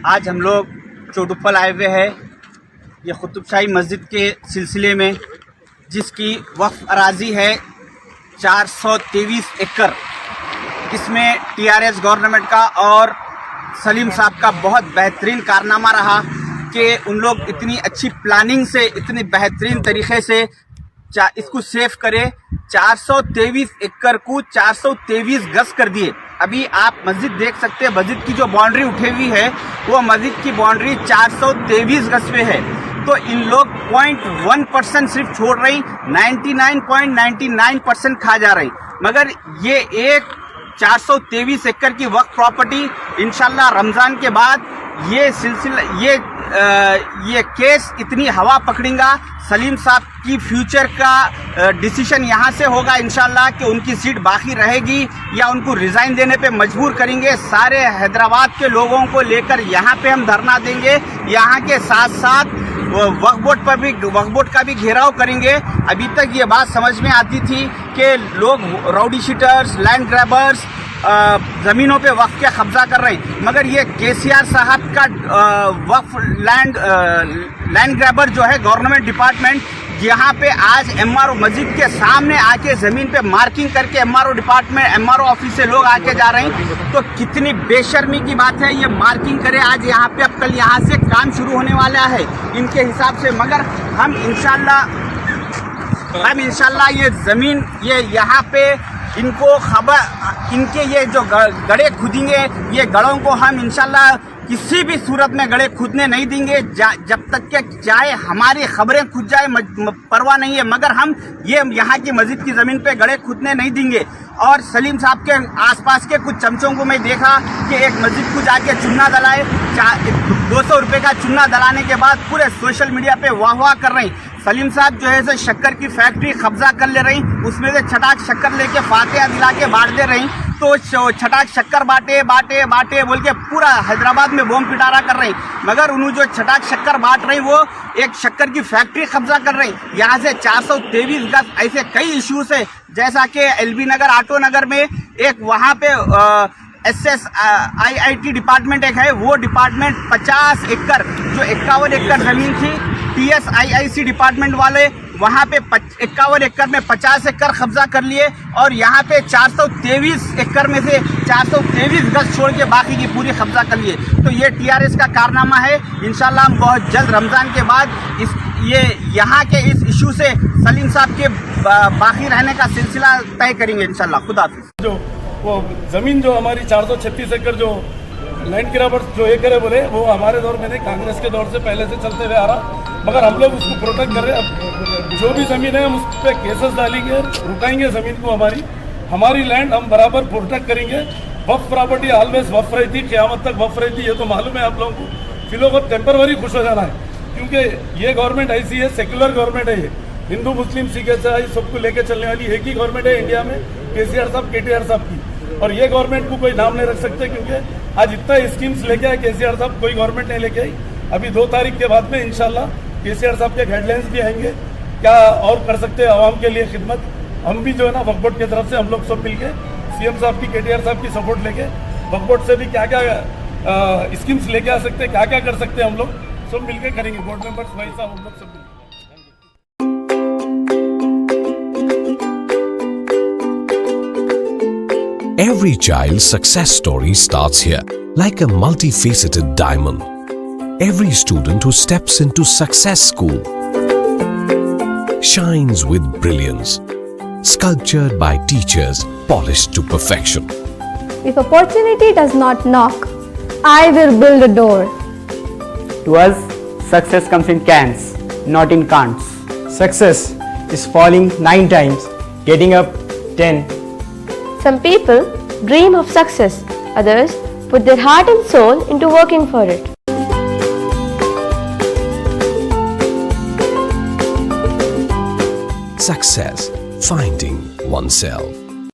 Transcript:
आज हम लोग चोटुप्पल आए हुए हैं ये कुतुब शाही मस्जिद के सिलसिले में, जिसकी वक्फ अराजी है 423 एकड़। इसमें टीआरएस गवर्नमेंट का और सलीम साहब का बहुत बेहतरीन कारनामा रहा कि उन लोग इतनी अच्छी प्लानिंग से, इतनी बेहतरीन तरीके से इसको सेव करे। 423 एकड़ को 423 गज कर दिए। अभी आप मस्जिद देख सकते हैं, मस्जिद की जो बाउंड्री उठी हुई है वो मस्जिद की बाउंड्री 423 गज पे है। तो इन लोग 0.1% सिर्फ छोड़ रही, 99.99% खा जा रही। मगर ये एक 423 एकड़ की वक्फ प्रॉपर्टी इंशाल्लाह रमजान के बाद ये सिलसिला ये केस इतनी हवा पकड़ेगा। सलीम साहब की फ्यूचर का डिसीजन यहाँ से होगा इंशाल्लाह कि उनकी सीट बाकी रहेगी या उनको रिजाइन देने पे मजबूर करेंगे। सारे हैदराबाद के लोगों को लेकर यहाँ पे हम धरना देंगे। यहाँ के साथ साथ वक्फ बोर्ड का भी घेराव करेंगे। अभी तक ये बात समझ में आती थी कि लोग राउडी शीटर्स, लैंड ग्रैबर्स जमीनों पे वक्फ के कब्जा कर रहे हैं, मगर ये केसीआर साहब का वक्फ लैंड ग्रैबर जो है गवर्नमेंट डिपार्टमेंट, यहाँ पे आज एमआरओ मस्जिद के सामने आके जमीन पे मार्किंग करके एमआरओ ऑफिस से लोग आके जा रहे हैं। तो कितनी बेशर्मी की बात है, ये मार्किंग करे आज यहाँ पे, अब कल यहाँ से काम शुरू होने वाला है इनके हिसाब से। मगर हम इंशाल्लाह ये जमीन ये यहाँ पे इनको खबर, इनके ये जो गड़े खुदेंगे, ये गड़ों को हम इंशाल्लाह किसी भी सूरत में गड़े खुदने नहीं देंगे जब तक के चाहे हमारी खबरें खुद जाए, परवाह नहीं है। मगर हम ये यहाँ की मस्जिद की ज़मीन पे गड़े खुदने नहीं देंगे। और सलीम साहब के आसपास के कुछ चमचों को मैं देखा कि एक मस्जिद को जाके चुन्ना दलाए, 200 रुपये का चुन्ना दलाने के बाद पूरे सोशल मीडिया पे वाह कर रही। सलीम साहब जो है से शक्कर की फैक्ट्री कब्जा कर ले रही, उसमें से छटाक शक्कर लेके फातिहा दिला के बांट दे रही। तो छटाक शक्कर बांटे बोल के पूरा हैदराबाद में बम पिटारा कर रही। मगर उन्होंने जो छटाक शक्कर बांट रही वो एक शक्कर की फैक्ट्री कब्जा कर रही। यहाँ से 423 गज ऐसे कई इश्यूज है, जैसा कि एलबी नगर, आटो नगर में एक वहाँ पे SSIIT डिपार्टमेंट एक है, वो डिपार्टमेंट 50 एकड़ जो 51 एकड़ जमीन थी, TSIIC डिपार्टमेंट वाले वहाँ पे 51 एकड़ में 50 एकड़ कब्जा कर लिए। और यहाँ पे 423 एकड़ में से 423 गज छोड़ के बाकी की पूरी कब्जा कर लिए। तो ये टीआरएस का कारनामा है। इंशाल्लाह हम बहुत जल्द रमज़ान के बाद यहाँ के इस इशू से सलीम साहब के बाकी रहने का सिलसिला तय करेंगे इंशाल्लाह। खुदा हाफिज़। जो वो ज़मीन जो हमारी 436 एकड़ जो लैंड ग्रैबर जो ये करे बोले, वो हमारे दौर में नहीं, कांग्रेस के दौर से पहले से चलते हुए आ रहा। मगर हम लोग उसको प्रोटेक्ट कर रहे हैं। अब जो भी ज़मीन है हम उस पर केसेस डालेंगे, रुकाएंगे ज़मीन को। हमारी लैंड हम बराबर प्रोटेक्ट करेंगे। वक्फ प्रॉपर्टी ऑलवेज वक्फ रही थी, क़यामत तक वक्फ रही थी, ये तो मालूम है आप लोगों को। फिर लोगों को टेम्पररी खुश हो जाना है, क्योंकि ये गवर्नमेंट ऐसी है, सेक्युलर गवर्नमेंट है। ये हिंदू मुस्लिम सिख ईसाई सबको लेके चलने वाली एक ही गवर्नमेंट है इंडिया में, केसीआर साहब, केटीआर साहब की। और ये गवर्नमेंट को कोई नाम नहीं रख सकते, क्योंकि आज इतना स्कीम्स लेके आए केसीआर साहब, कोई गवर्नमेंट नहीं लेके आई। अभी 2 तारीख के बाद में इंशाल्लाह केसीआर साहब के गाइडलाइंस भी आएंगे, क्या और कर सकते हैं आवाम के लिए खिदमत। हम भी जो है ना वक्फ बोर्ड की तरफ से हम लोग सब मिलके सीएम साहब की, केटीआर साहब की सपोर्ट लेके वक्फ बोर्ड से भी क्या क्या स्कीम्स लेके आ सकते हैं, क्या क्या कर सकते हैं, हम लोग सब मिलके करेंगे। बोर्ड मेंबर्स भाई साहब हम लोग सब मिलकर। Every child's success story starts here, like a multifaceted diamond. Every student who steps into Success School shines with brilliance, sculptured by teachers polished to perfection. If opportunity does not knock, I will build a door. To us, success comes in cans, not in can'ts. Success is falling 9 times, getting up 10. Some people dream of success, others put their heart and soul into working for it. Success, finding oneself.